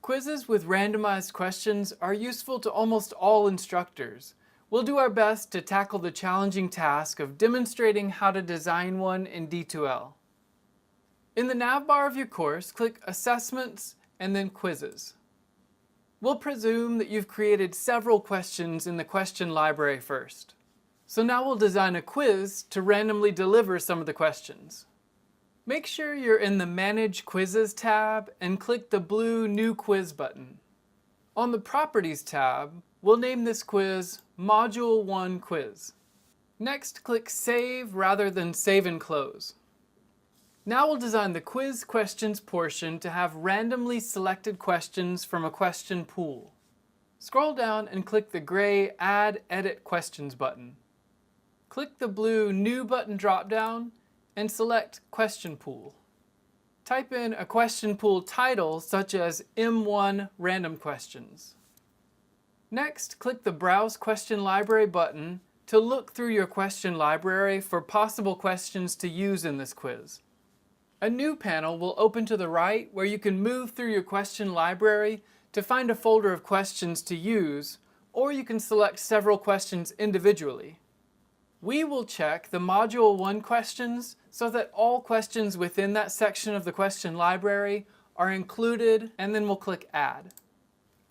Quizzes with randomized questions are useful to almost all instructors. We'll do our best to tackle the challenging task of demonstrating how to design one in D2L. In the navbar of your course, click Assessments and then Quizzes. We'll presume that you've created several questions in the question library first. So now we'll design a quiz to randomly deliver some of the questions. Make sure you're in the Manage Quizzes tab and click the blue New Quiz button. On the Properties tab, we'll name this quiz Module 1 Quiz. Next, click Save rather than Save and Close. Now we'll design the quiz questions portion to have randomly selected questions from a question pool. Scroll down and click the gray Add Edit Questions button. Click the blue New button drop-down and select Question Pool. Type in a question pool title such as M1 Random Questions. Next, click the Browse Question Library button to look through your question library for possible questions to use in this quiz. A new panel will open to the right where you can move through your question library to find a folder of questions to use, or you can select several questions individually. We will check the Module 1 questions so that all questions within that section of the question library are included, and then we'll click Add.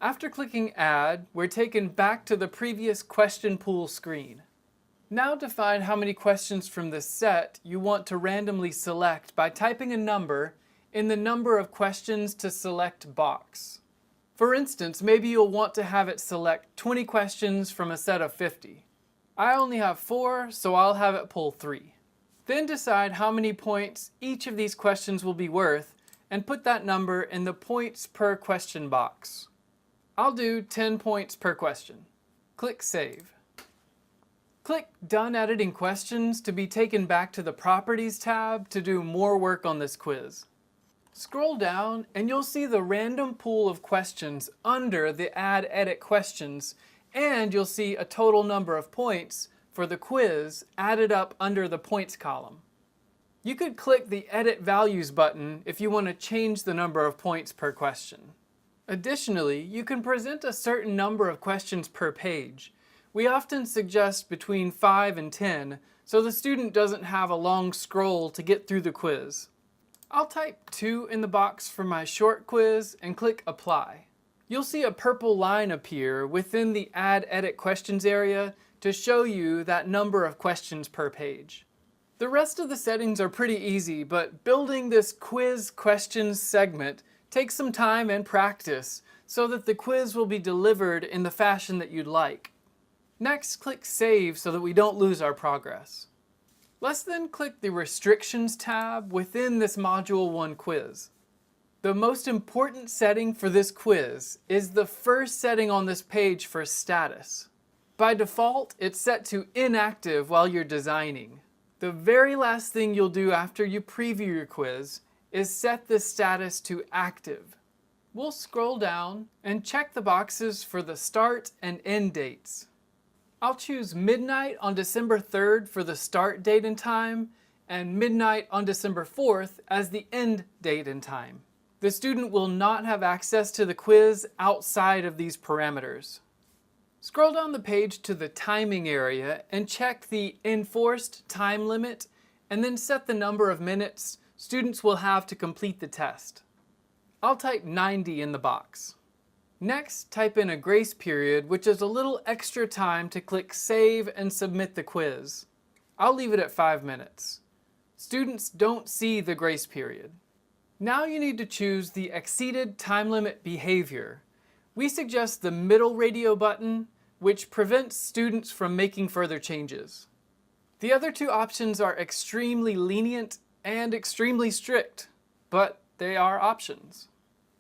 After clicking Add, we're taken back to the previous question pool screen. Now define how many questions from this set you want to randomly select by typing a number in the Number of Questions to Select box. For instance, maybe you'll want to have it select 20 questions from a set of 50. I only have 4, so I'll have it pull 3. Then decide how many points each of these questions will be worth and put that number in the points per question box. I'll do 10 points per question. Click Save. Click Done Editing Questions to be taken back to the Properties tab to do more work on this quiz. Scroll down and you'll see the random pool of questions under the Add Edit Questions, and you'll see a total number of points for the quiz added up under the points column. You could click the Edit Values button if you want to change the number of points per question. Additionally, you can present a certain number of questions per page. We often suggest between 5 and 10, so the student doesn't have a long scroll to get through the quiz. I'll type 2 in the box for my short quiz and click Apply. You'll see a purple line appear within the Add Edit Questions area to show you that number of questions per page. The rest of the settings are pretty easy, but building this quiz questions segment takes some time and practice so that the quiz will be delivered in the fashion that you'd like. Next, click Save so that we don't lose our progress. Let's then click the Restrictions tab within this Module 1 quiz. The most important setting for this quiz is the first setting on this page for status. By default, it's set to inactive while you're designing. The very last thing you'll do after you preview your quiz is set this status to active. We'll scroll down and check the boxes for the start and end dates. I'll choose midnight on December 3rd for the start date and time, and midnight on December 4th as the end date and time. The student will not have access to the quiz outside of these parameters. Scroll down the page to the timing area and check the enforced time limit, and then set the number of minutes students will have to complete the test. I'll type 90 in the box. Next, type in a grace period, which is a little extra time to click Save and submit the quiz. I'll leave it at 5 minutes. Students don't see the grace period. Now you need to choose the exceeded time limit behavior. We suggest the middle radio button, which prevents students from making further changes. The other two options are extremely lenient and extremely strict, but they are options.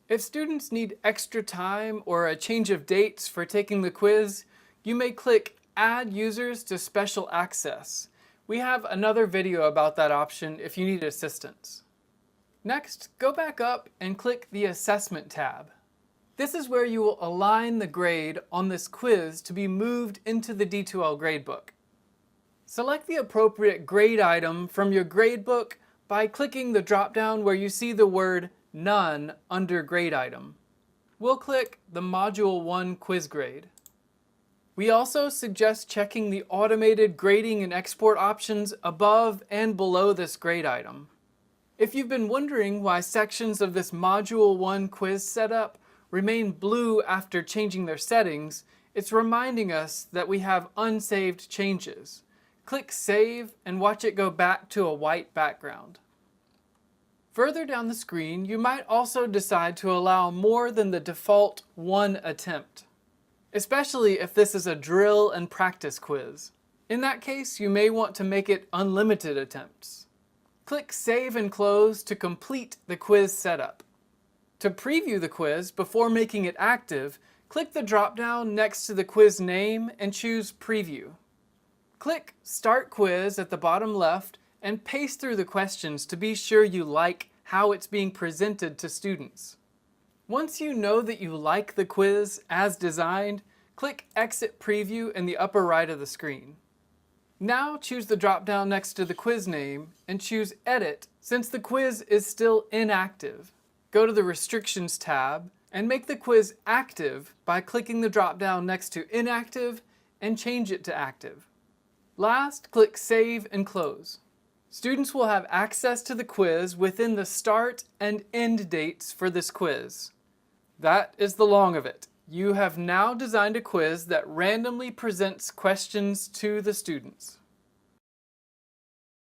If students need extra time or a change of dates for taking the quiz, you may click Add Users to Special Access. We have another video about that option if you need assistance. Next, go back up and click the Assessment tab. This is where you will align the grade on this quiz to be moved into the D2L gradebook. Select the appropriate grade item from your gradebook by clicking the drop-down where you see the word None under Grade Item. we'll click the Module 1 quiz grade. We also suggest checking the automated grading and export options above and below this grade item. If you've been wondering why sections of this Module 1 quiz setup remain blue after changing their settings, it's reminding us that we have unsaved changes. Click Save and watch it go back to a white background. Further down the screen, you might also decide to allow more than the default one attempt, especially if this is a drill and practice quiz. In that case, you may want to make it unlimited attempts. Click Save and Close to complete the quiz setup. To preview the quiz before making it active, click the drop-down next to the quiz name and choose Preview. Click Start Quiz at the bottom left and pace through the questions to be sure you like how it's being presented to students. Once you know that you like the quiz as designed, click Exit Preview in the upper right of the screen. Now choose the drop-down next to the quiz name and choose Edit since the quiz is still inactive. Go to the Restrictions tab and make the quiz active by clicking the drop-down next to Inactive and change it to Active. Last, click Save and Close. Students will have access to the quiz within the start and end dates for this quiz. That is the long of it. You have now designed a quiz that randomly presents questions to the students.